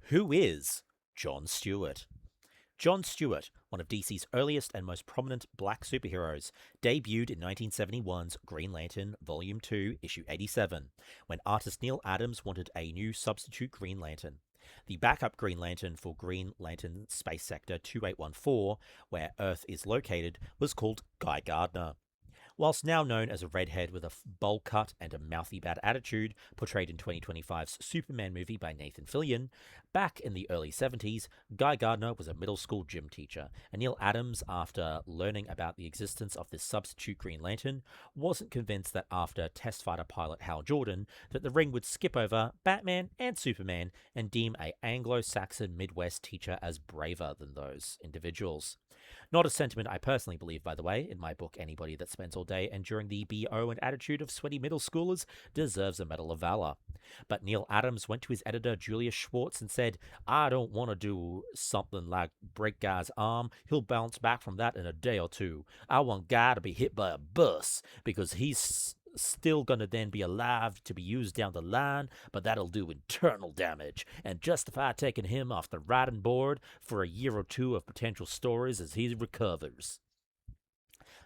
Who is John Stewart? John Stewart, one of DC's earliest and most prominent black superheroes, debuted in 1971's Green Lantern Volume 2, Issue 87, when artist Neil Adams wanted a new substitute Green Lantern. The backup Green Lantern for Green Lantern Space Sector 2814, where Earth is located, was called Guy Gardner. Whilst now known as a redhead with a bowl cut and a mouthy bad attitude, portrayed in 2025's Superman movie by Nathan Fillion, back in the early 70s, Guy Gardner was a middle school gym teacher, and Neil Adams, after learning about the existence of this substitute Green Lantern, wasn't convinced that after test fighter pilot Hal Jordan, that the ring would skip over Batman and Superman and deem a Anglo-Saxon Midwest teacher as braver than those individuals. Not a sentiment I personally believe, by the way. In my book, anybody that spends all day enduring the BO and attitude of sweaty middle schoolers deserves a Medal of Valor. But Neil Adams went to his editor, Julius Schwartz, and said, I don't want to do something like break Guy's arm. He'll bounce back from that in a day or two. I want Guy to be hit by a bus because he's still gonna then be alive to be used down the line, but that'll do internal damage and justify taking him off the writing board for a year or two of potential stories as he recovers.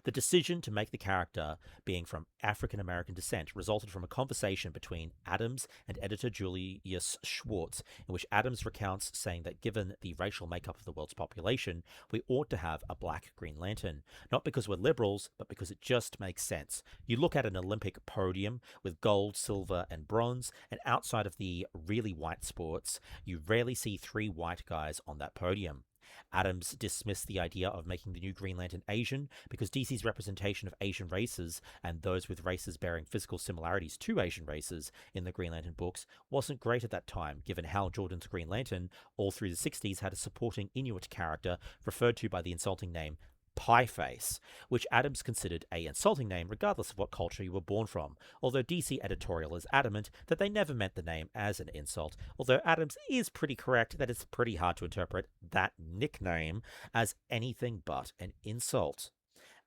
The decision to make the character being from African American descent resulted from a conversation between Adams and editor Julius Schwartz, in which Adams recounts saying that given the racial makeup of the world's population, we ought to have a black Green Lantern. Not because we're liberals, but because it just makes sense. You look at an Olympic podium with gold, silver, and bronze, and outside of the really white sports, you rarely see three white guys on that podium. Adams dismissed the idea of making the new Green Lantern Asian because DC's representation of Asian races and those with races bearing physical similarities to Asian races in the Green Lantern books wasn't great at that time, given Hal Jordan's Green Lantern all through the 60s had a supporting Inuit character referred to by the insulting name Pieface, which Adams considered an insulting name regardless of what culture you were born from, although DC editorial is adamant that they never meant the name as an insult, although Adams is pretty correct that it's pretty hard to interpret that nickname as anything but an insult.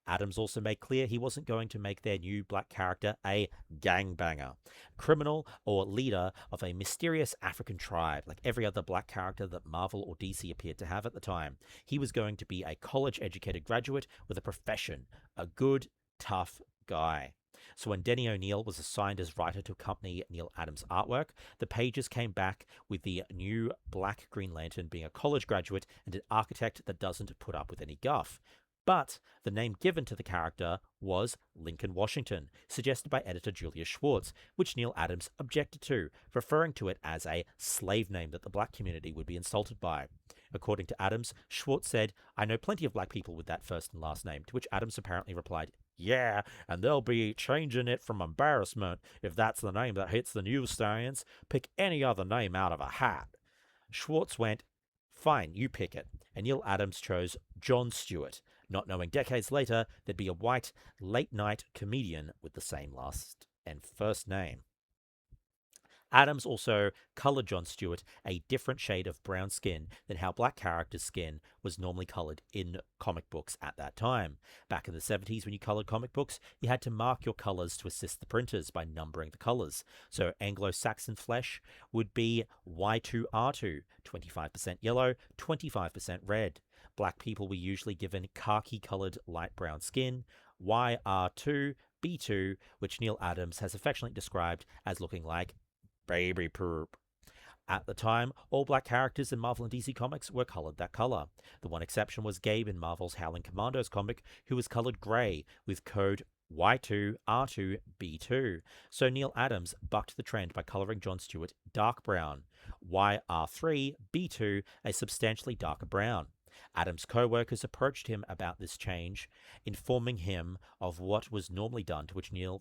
Adams also made clear he wasn't going to make their new black character a gangbanger, criminal, or leader of a mysterious African tribe, like every other black character that Marvel or DC appeared to have at the time. He was going to be a college-educated graduate with a profession, a good, tough guy. So when Denny O'Neil was assigned as writer to accompany Neil Adams' artwork, the pages came back with the new black Green Lantern being a college graduate and an architect that doesn't put up with any guff. But the name given to the character was Lincoln Washington, suggested by editor Julius Schwartz, which Neil Adams objected to, referring to it as a slave name that the black community would be insulted by. According to Adams, Schwartz said, I know plenty of black people with that first and last name, to which Adams apparently replied, yeah, and they'll be changing it from embarrassment if that's the name that hits the newsstands. Pick any other name out of a hat. Schwartz went, fine, you pick it, and Neil Adams chose John Stewart, not knowing decades later there'd be a white, late-night comedian with the same last and first name. Adams also colored John Stewart a different shade of brown skin than how black characters' skin was normally colored in comic books at that time. Back in the 70s, when you colored comic books, you had to mark your colors to assist the printers by numbering the colors. So Anglo-Saxon flesh would be Y2R2, 25% yellow, 25% red. Black people were usually given khaki-colored light brown skin, YR2, B2, which Neil Adams has affectionately described as looking like baby poop. At the time, all black characters in Marvel and DC comics were colored that color. The one exception was Gabe in Marvel's Howling Commandos comic, who was colored gray with code Y2R2B2. So Neil Adams bucked the trend by coloring John Stewart dark brown, YR3B2 a substantially darker brown. Adams' co-workers approached him about this change, informing him of what was normally done, to which Neil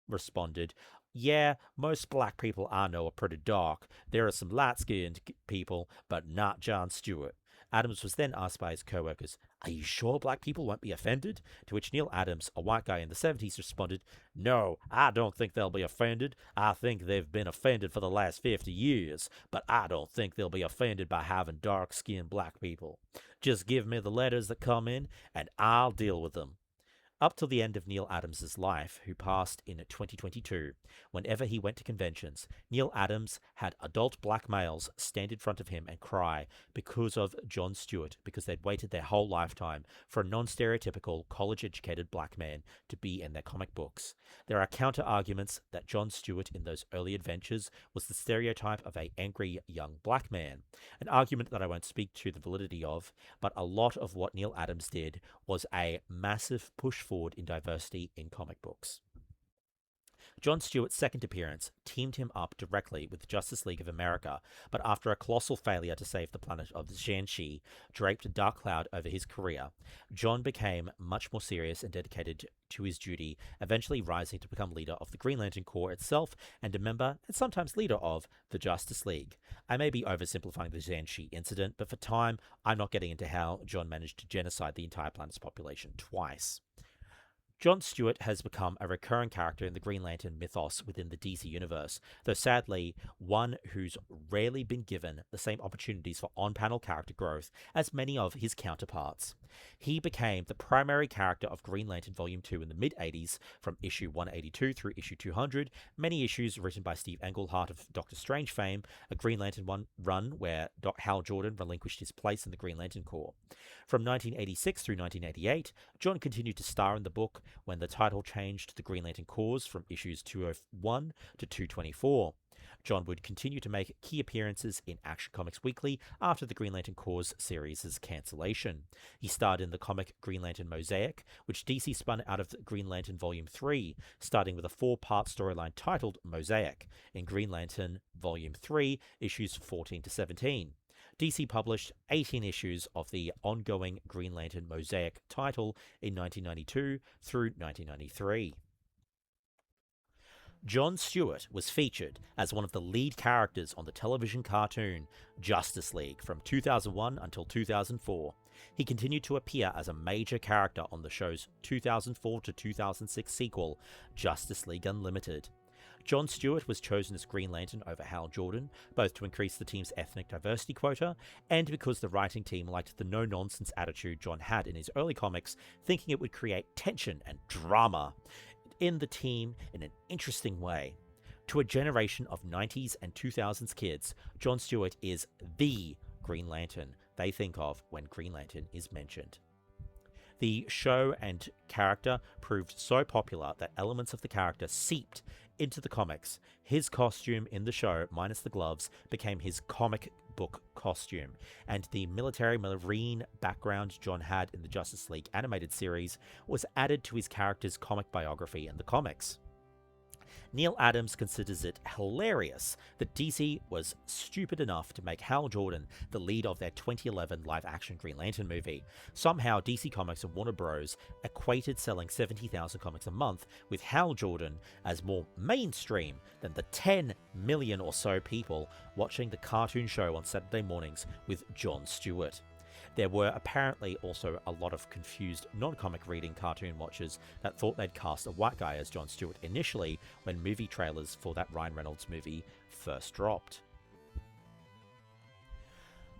responded, yeah, most black people I know are pretty dark. There are some light-skinned people, but not John Stewart. Adams was then asked by his co-workers, are you sure black people won't be offended? To which Neil Adams, a white guy in the 70s, responded, no, I don't think they'll be offended. I think they've been offended for the last 50 years, but I don't think they'll be offended by having dark-skinned black people. Just give me the letters that come in, and I'll deal with them. Up till the end of Neil Adams' life, who passed in 2022, whenever he went to conventions, Neil Adams had adult black males stand in front of him and cry because of John Stewart, because they'd waited their whole lifetime for a non-stereotypical, college-educated black man to be in their comic books. There are counter-arguments that John Stewart in those early adventures was the stereotype of an angry young black man, an argument that I won't speak to the validity of, but a lot of what Neil Adams did was a massive push forward in diversity in comic books. John Stewart's second appearance teamed him up directly with the Justice League of America, but after a colossal failure to save the planet of Zhanshi draped a dark cloud over his career, John became much more serious and dedicated to his duty, eventually rising to become leader of the Green Lantern Corps itself and a member and sometimes leader of the Justice League. I may be oversimplifying the Zhanshi incident, but for time, I'm not getting into how John managed to genocide the entire planet's population twice. John Stewart has become a recurring character in the Green Lantern mythos within the DC universe, though sadly, one who's rarely been given the same opportunities for on-panel character growth as many of his counterparts. He became the primary character of Green Lantern Volume 2 in the mid-80s, from issue 182 through issue 200, many issues written by Steve Englehart of Doctor Strange fame, a Green Lantern run where Hal Jordan relinquished his place in the Green Lantern Corps. From 1986 through 1988, John continued to star in the book when the title changed to the Green Lantern Corps from issues 201 to 224. John would continue to make key appearances in Action Comics Weekly after the Green Lantern Corps series' cancellation. He starred in the comic Green Lantern Mosaic, which DC spun out of Green Lantern Volume 3, starting with a 4-part storyline titled Mosaic in Green Lantern Volume 3, issues 14 to 17. DC published 18 issues of the ongoing Green Lantern Mosaic title in 1992 through 1993. John Stewart was featured as one of the lead characters on the television cartoon Justice League from 2001 until 2004. He continued to appear as a major character on the show's 2004 to 2006 sequel, Justice League Unlimited. John Stewart was chosen as Green Lantern over Hal Jordan, both to increase the team's ethnic diversity quota and because the writing team liked the no-nonsense attitude John had in his early comics, thinking it would create tension and drama in the team in an interesting way. To a generation of 90s and 2000s kids, John Stewart is the Green Lantern they think of when Green Lantern is mentioned. The show and character proved so popular that elements of the character seeped into the comics. His costume in the show, minus the gloves, became his comic book costume, and the military marine background John had in the Justice League animated series was added to his character's comic biography in the comics. Neil Adams considers it hilarious that DC was stupid enough to make Hal Jordan the lead of their 2011 live-action Green Lantern movie. Somehow, DC Comics and Warner Bros. Equated selling 70,000 comics a month with Hal Jordan as more mainstream than the 10 million or so people watching the cartoon show on Saturday mornings with John Stewart. There were apparently also a lot of confused non-comic reading cartoon watchers that thought they'd cast a white guy as John Stewart initially when movie trailers for that Ryan Reynolds movie first dropped.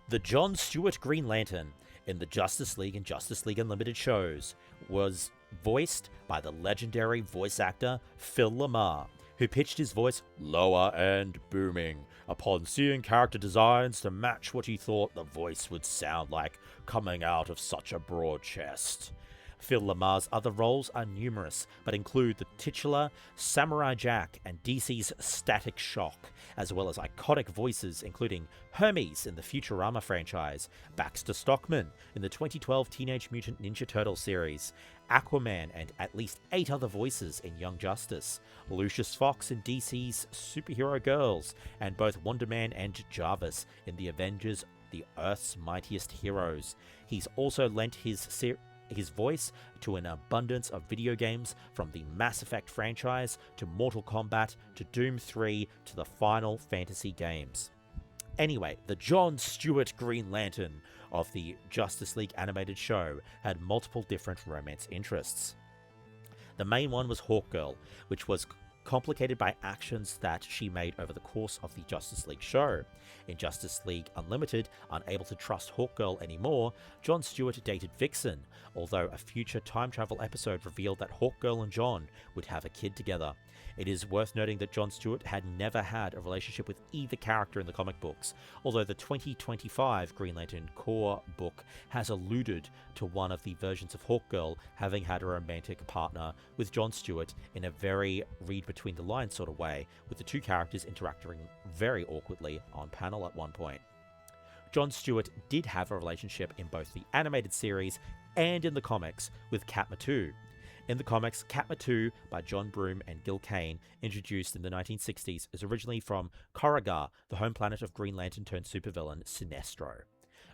The John Stewart Green Lantern in the Justice League and Justice League Unlimited shows was voiced by the legendary voice actor Phil LaMarr, who pitched his voice lower and booming upon seeing character designs to match what he thought the voice would sound like coming out of such a broad chest. Phil LaMarr's other roles are numerous, but include the titular Samurai Jack and DC's Static Shock, as well as iconic voices including Hermes in the Futurama franchise, Baxter Stockman in the 2012 Teenage Mutant Ninja Turtle series, Aquaman and at least 8 other voices in Young Justice, Lucius Fox in DC's Superhero Girls, and both Wonder Man and Jarvis in the Avengers, the Earth's Mightiest Heroes. He's also lent his voice to an abundance of video games, from the Mass Effect franchise to Mortal Kombat to Doom 3 to the Final Fantasy games. Anyway, the John Stewart Green Lantern of the Justice League animated show had multiple different romance interests. The main one was Hawkgirl, which was complicated by actions that she made over the course of the Justice League show. In Justice League Unlimited, unable to trust Hawkgirl anymore, John Stewart dated Vixen, although a future time travel episode revealed that Hawkgirl and John would have a kid together. It is worth noting that John Stewart had never had a relationship with either character in the comic books, although the 2025 Green Lantern Corps book has alluded to one of the versions of Hawkgirl having had a romantic partner with John Stewart in a very read-between-the-lines sort of way, with the two characters interacting very awkwardly on panel at one point. John Stewart did have a relationship in both the animated series and in the comics with Katma 2. In the comics, Katma 2 by John Broome and Gil Kane, introduced in the 1960s, is originally from Korugar, the home planet of Green Lantern turned supervillain Sinestro.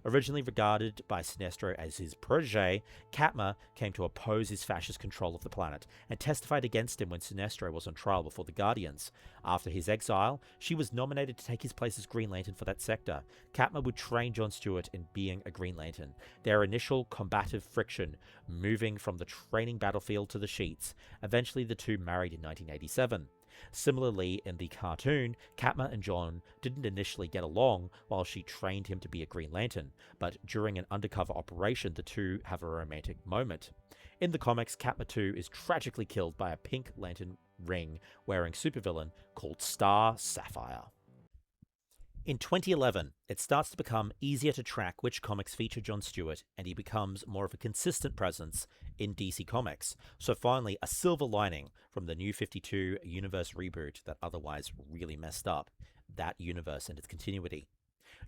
Originally regarded by Sinestro as his protege, Katma came to oppose his fascist control of the planet and testified against him when Sinestro was on trial before the Guardians. After his exile, she was nominated to take his place as Green Lantern for that sector. Katma would train John Stewart in being a Green Lantern. Their initial combative friction, moving from the training battlefield to the sheets. Eventually, the two married in 1987. Similarly, in the cartoon, Katma and John didn't initially get along while she trained him to be a Green Lantern, but during an undercover operation, the two have a romantic moment. In the comics, Katma 2 is tragically killed by a pink lantern ring-wearing supervillain called Star Sapphire. In 2011, it starts to become easier to track which comics feature John Stewart, and he becomes more of a consistent presence in DC Comics. So finally, a silver lining from the New 52 universe reboot that otherwise really messed up that universe and its continuity.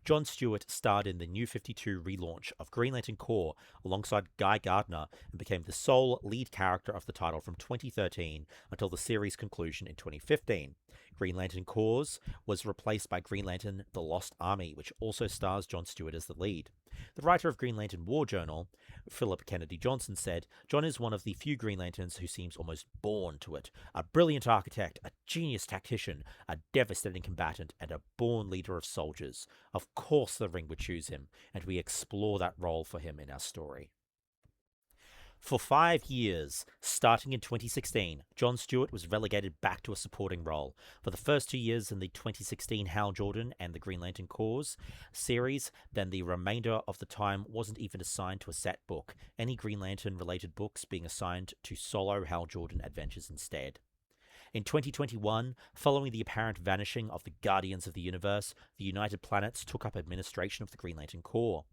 John Stewart starred in the New 52 relaunch of Green Lantern Corps alongside Guy Gardner and became the sole lead character of the title from 2013 until the series' conclusion in 2015. Green Lantern Corps was replaced by Green Lantern The Lost Army, which also stars John Stewart as the lead. The writer of Green Lantern War Journal, Philip Kennedy Johnson, said, "John is one of the few Green Lanterns who seems almost born to it. A brilliant architect, a genius tactician, a devastating combatant, and a born leader of soldiers. Of course the Ring would choose him, and we explore that role for him in our story." For 5 years, starting in 2016, John Stewart was relegated back to a supporting role. For the first 2 years in the 2016 Hal Jordan and the Green Lantern Corps series, then the remainder of the time wasn't even assigned to a set book, any Green Lantern-related books being assigned to solo Hal Jordan adventures instead. In 2021, following the apparent vanishing of the Guardians of the Universe, the United Planets took up administration of the Green Lantern Corps.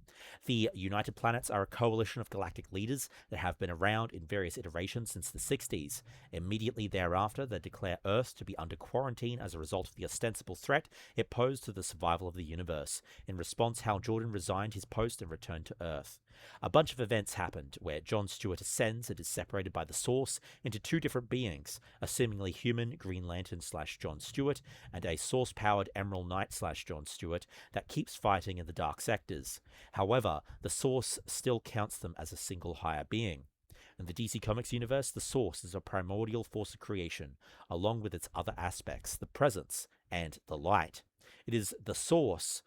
The United Planets are a coalition of galactic leaders that have been around in various iterations since the 60s. Immediately thereafter, they declare Earth to be under quarantine as a result of the ostensible threat it posed to the survival of the universe. In response, Hal Jordan resigned his post and returned to Earth. A bunch of events happened where John Stewart ascends and is separated by the Source into two different beings, a seemingly human Green Lantern / John Stewart and a Source-powered Emerald Knight / John Stewart that keeps fighting in the dark sectors. However, the Source still counts them as a single higher being. In the DC Comics universe, the Source is a primordial force of creation, along with its other aspects, the Presence and the Light. It is the source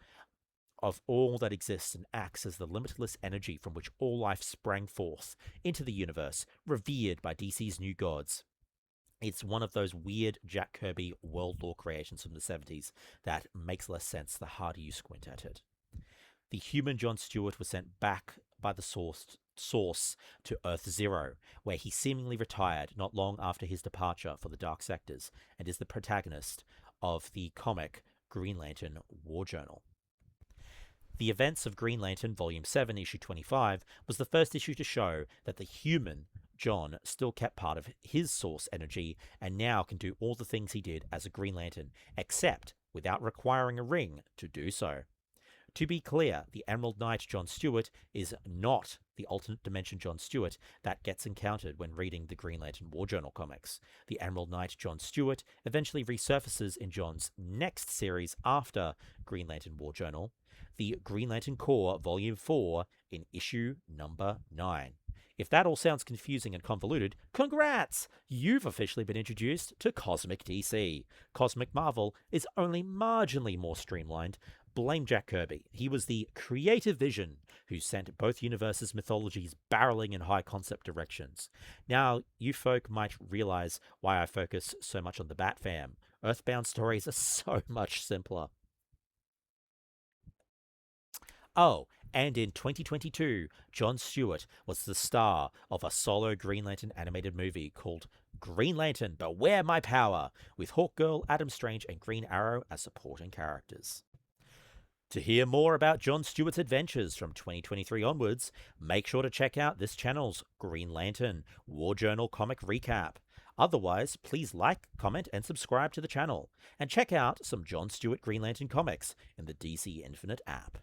of all that exists and acts as the limitless energy from which all life sprang forth into the universe, revered by DC's new gods. It's one of those weird Jack Kirby world lore creations from the 70s that makes less sense the harder you squint at it. The human John Stewart was sent back by the Source to Earth Zero, where he seemingly retired not long after his departure for the Dark Sectors, and is the protagonist of the comic Green Lantern War Journal. The events of Green Lantern Volume 7, Issue 25, was the first issue to show that the human John still kept part of his Source energy and now can do all the things he did as a Green Lantern, except without requiring a ring to do so. To be clear, the Emerald Knight John Stewart is not the alternate dimension John Stewart that gets encountered when reading the Green Lantern War Journal comics. The Emerald Knight John Stewart eventually resurfaces in John's next series after Green Lantern War Journal, the Green Lantern Corps Volume 4 in issue number 9. If that all sounds confusing and convoluted, congrats! You've officially been introduced to Cosmic DC. Cosmic Marvel is only marginally more streamlined, Blame Jack Kirby. He was the creative vision who sent both universes' mythologies barreling in high concept directions. Now, you folk might realize why I focus so much on the Bat Fam. Earthbound stories are so much simpler. Oh, and in 2022, John Stewart was the star of a solo Green Lantern animated movie called Green Lantern Beware My Power, with Hawkgirl, Adam Strange, and Green Arrow as supporting characters. To hear more about John Stewart's adventures from 2023 onwards, make sure to check out this channel's Green Lantern War Journal comic recap. Otherwise, please like, comment, and subscribe to the channel, and check out some John Stewart Green Lantern comics in the DC Infinite app.